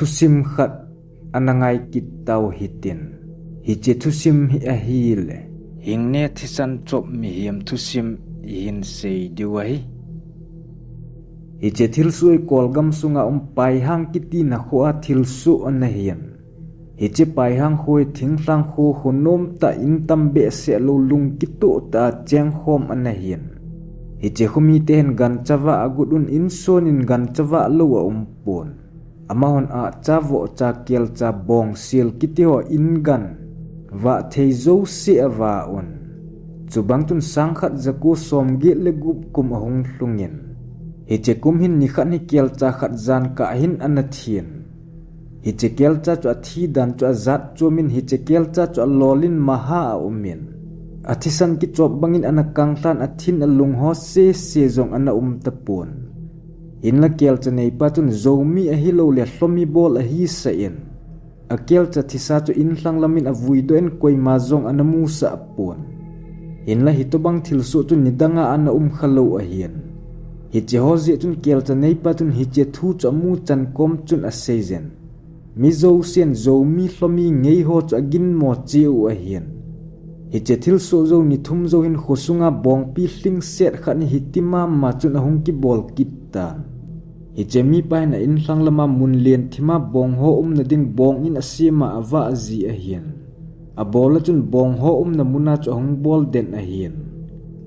thusim khat anangai kitau hitin hi che thusim hi a hi le hingne thisan chop mi hiam thusim hin sei diwahi hi che thilsui kolgam sunga pai hang kiti na kho thilsu an hian hi che pai hang khoi thingtlang kho khonom ta in tambe se lo lung kitu ta cheng khom an hian hi che khumi ten gan chawa agudun insonin gan chawa lo pon amahon a chawo cha kel cha bong sil kiti ho in gan wa theizo se awa on chubang tun sangkhat zaku somge le gup kum ahong hlungin hi che kum hin ni khat ni kel cha khat zan ka hin anathien hi che kel cha chu thi dan chu zat chu min hi che kel cha chu lolin maha umin athisan ki chop bangin anakang tan athin alung ho se zong ana tapon in la kel cha nei patun zomi a hilo le hlomi bol a hi sa in a kel cha thisa chu in hlang lamin a vui do en koi ma zong anamu sa pon in la hitobang thil su tu nidanga ana khalo a hian hi che ho zi tun kel cha nei patun hi che thu cha mu chan kom chun a season mi zo sen zomi hlomi ngei ho cha gin mo chiu a hian hi che thil so zo ni thum zo hin khosunga bong pi hling set khat ni hitima ma chun a hung ki bol kitta hi che mi pai na in hlang lama mun len thima bong ho na ding bong in asima awa azi a hian a bol chun bong ho na muna chu hung bol den a hian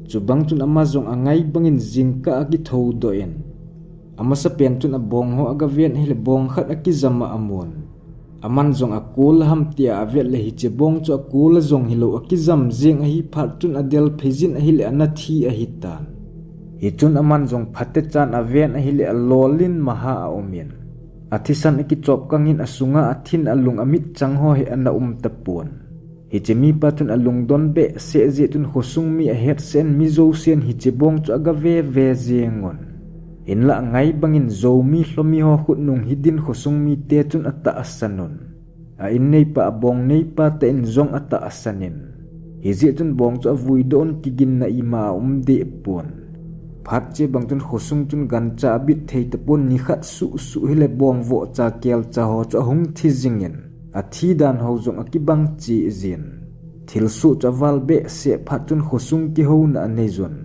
chubang chun ama zong angai bangin jingka aki tho do en ama sa pen chun a bong ho aga ven hile bong khat aki zama amon aman zong akul ham tia avet le hi che bong chu akul zong hilo akizam jeng a hi phat chun adel phejin a hile anathi a hitan hi chun aman zong phate chan aven a hile alolin maha a omin athisan ki chop kangin asunga athin alung amit chang ho he ana tapon hi che mi patun alung don be se je tun khosung mi a het sen mi zo sen hi che bong chu aga ve jengon in la ngai bangin zo mi hlomi ho khut nung hidin khosung mi te chun ata asanon a in nei pa bong nei pa te in zong ata asanin hi je tun bong chu vui don kigin na ima de pon phat che bang tun khosung tun gan cha bit thei te pon ni khat su hile bong vo cha kel cha ho cha hung thi jingin a thi dan ho zong akibang chi zin thil su cha wal be se phat tun khosung ki ho na nei zon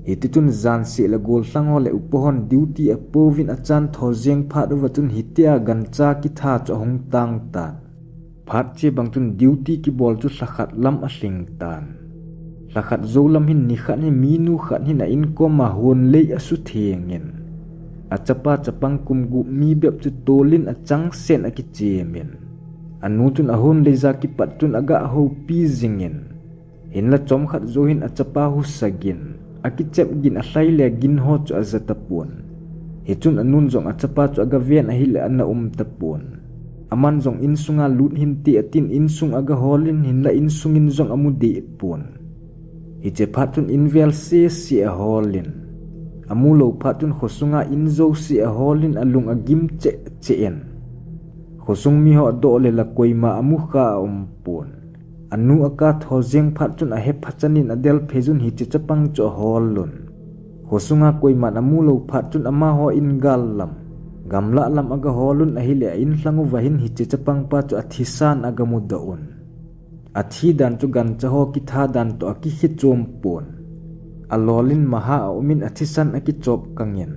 hititun zan se la gol hlang ho le upohon duty a povin a chan thojeng phat watun hitia gan cha ki tha cha hung tang tan phat che bang tun duty ki bol chu sakhat lam a hling tan lakhat zolam hin ni khat ni minu khat hin a in ko ma hon le asu thengin a chapa chapang kum gu mi bep chu tolin a chang sen a ki chemin anu tun a hon le za ki pat tun aga ho pi zingin in la chom khat zo hin a chapa hu sagin a ki chep gin a hlai le gin ho chu a zatapon he chun anun zong a chapa chu aga ven a hil ana tapon aman zong in sunga lut hin ti atin in sung aga holin hin la in sungin zong amu de pon hi che phatun invel se si a holin amulo phatun khosunga inzo si a holin alung agim che en khosung mi ho do le la koima amu kha pon anu aka thojeng phatun a he phachanin adel phejun hi che chapang cho holun khosunga koima amulo phatun ama ho in gallam gamla lam aga holun a hile in hlangu wahin hi che chapang pa cho athisan aga mudaun athi dan chu gan chaho ki tha dan to aki hi chom pon alolin maha umin athisan aki chop kangin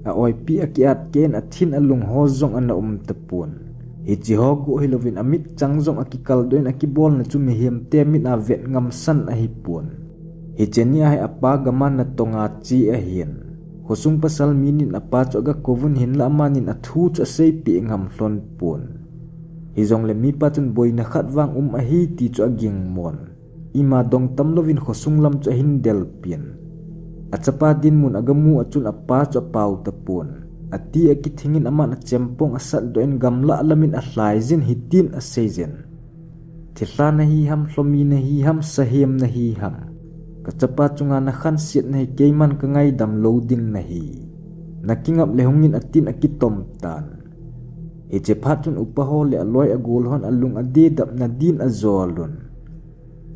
a oi pi akiat ken athin alung ho zong ana tapon hi chi ho gu hilovin amit changjong aki kal doin aki bol na chu mi hiam te mit a vet ngam san a hi pon hi cheni a apa gaman na tonga chi a hian khosung pasal minin apa chu ga kovun hin la manin a thu cha sei pi ngam hlon pon hi zong le mi patun boina khat wang a hi ti chu aging mon ima dong tamlovin khosung lam chu hin del pin achapa din mun agamu achun apa chu pau tapon ati aki thingin ama na chempong asal doen gamla alamin a hlai jin hitin a season thila na hi ham hlomi na hi ham sahem na hi ham kachapa chunga na khan siat na hi keiman ka ngai dam loading na hi nakingap lehungin atin akitom tan Eche patun upaho le aloy agol hon alung ade dap na din azolun.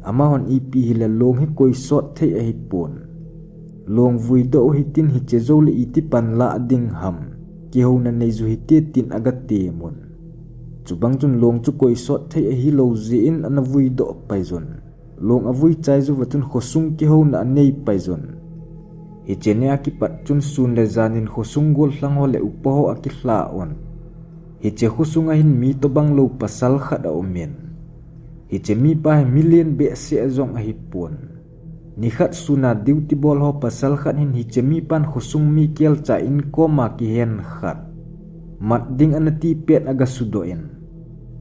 Ama hon ipi hila long hi koi sot thei a hipon. Long vui do hitin hi chezo le iti pan la ding ham. kiho na nei zu hite tin agate mun chubang chun long chu koi sot thei hi lo zi in an vui do paizon long avui chai zu watun khosung kiho na nei paizon hi chene akipat chun sun le zanin khosung gol hlang ho le upo akihla on hi che khosung hin mi to bang lo pasal khada omen hi che mi pa million be se azong a hi pon ni khat suna duty ball ho pasal khat hin hi che mi pan khosung mi kel cha in ko ma ki hen khat mat ding anati pet aga sudoin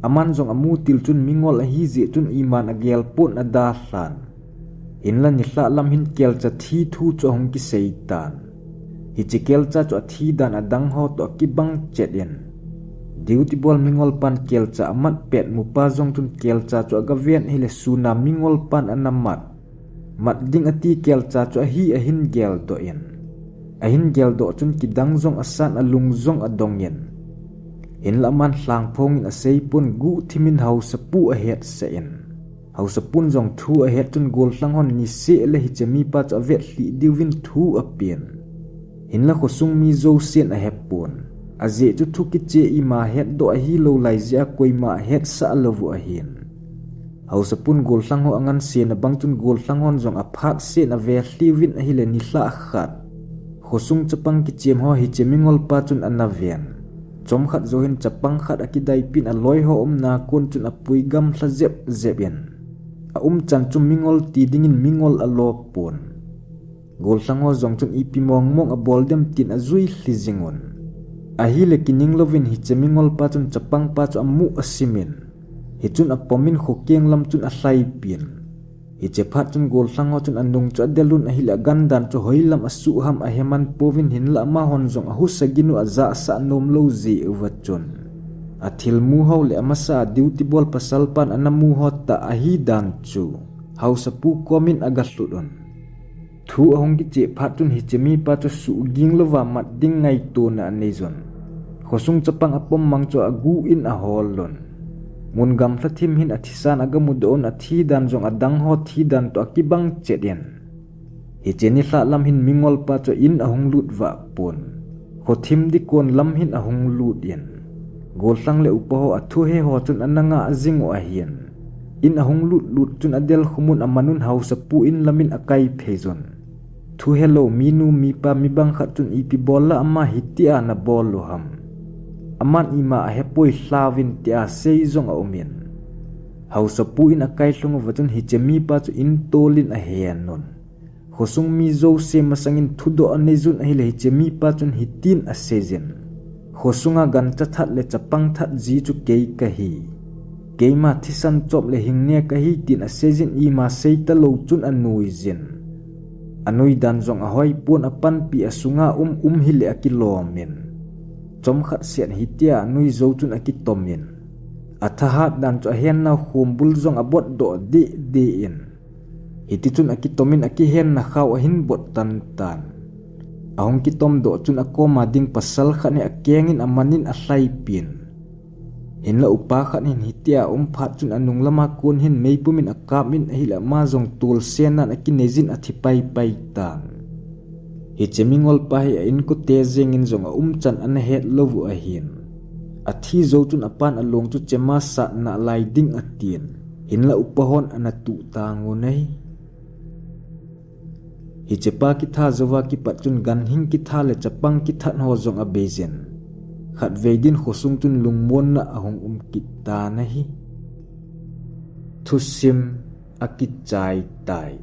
aman zong amu til chun mingol a hi je chun iman agel pon ada hlan inla ni hla lam hin kel cha thi thu cho hong ki seitan hi che kel cha cho thi dan adang ho to ki bang chet in duty ball mingol pan kel cha amat pet mu pa zong chun kel cha cho aga ven hi le suna mingol pan anamat mat ding ati kel cha cho hi a hin gel to in a hin gel do chun ki dang zong asan alung zong adong yen in la man hlang phong in a sei pun gu thimin hau sapu a het se in hau sapun zong thu a het chun gol hlang hon ni se le hi chemi pa cha vet hli diwin thu a pien in la khosung mi zo sen a hepun a je chu thu ki che i ma het do a hi lo lai ja koi ma het sa lovu a hin hau sapun gol hlang ho angan sen a bang chun gol hlang hon zong a phat sen a ve hliwin a hi le ni hla khat khosung chapang ki chem ho hi chemingol pa chun anaven chom khat zo hin chapang khat akidai pin a loi ho na kon chun a pui gam thla zeben a chan chum mingol ti dingin mingol a lo pon gol hlang ho zong chun ipi mong mong a bol dem tin a zui hlizingon a hi le kining lovin hi chemingol pa chun chapang pa chu amu asimin hi chun a pomin khokeng lam chun a hlai pin hi che phat chun gol hlang ho chun anung chu adelun a hi la gandan chu hoilam asu ham a heman povin hin la ma hon zong a husaginu a za sa nom lo zi uwachun a thil mu ho le amasa duty ball pasal pan anamu ho ta a hi dan chu hausa pu komin agahludon thu ahong ki che phat chun hi chemi pa chu su ging lova mat ding ngai to na nezon khosung chapang apom mang chu agu in a holon mun gam thathim hin athisan agamudon athi dan jong adang ho thi dan to akibang cheden hi cheni hla lam hin mingol pa cho in ahong lut wa pon khothim di kon lam hin ahong lut yen gol sang le upo ho athu he ho chun ananga azingo a hian in ahong lut chun adel khumun amanun house pu in lamin akai phezon thu hello minu mi pa mi bang khat chun ipi bolla ama hitia na bol lo ham aman ima a hepoi hlavin tia sei zong a omen hausa pu in akai hlung watun hi chemi pa chu in tolin a hen non khosung mi zo se masangin thudo anezun a hi le chemi pa chun hitin a sejen khosunga gan cha that le chapang that ji chu kei ka hi keima thisan chop le hingne ka hi tin a sejen ima seita lo chun anui zen anui dan zong a hoi pun apan pi asunga hi le akilomen chom khat sian hitia nui zo chun akitomin athahat dan cho hen na khumbul zong abot do de in hiti chun akitomin aki hen na khaw hin bot tan ahong kitom do chun akoma ding pasal khat ne akengin amanin a hlai pin hin la upa khat hin hitia phat chun anung lama kun hin meipumin akamin hila ma zong tul senan akinezin athipai pai tang hi chemingol pa hi in ko te zengin zonga chan an het lovu a hin a thi zo chun apan along chu chema sa na lai ding atin hin la upahon anatu tango nei hi chepa ki tha zowa ki patun gan hing ki tha le chapang ki than ho zong a bezen khat veidin khosung chun lungmon na ahong ki ta na hi thusim akichai tai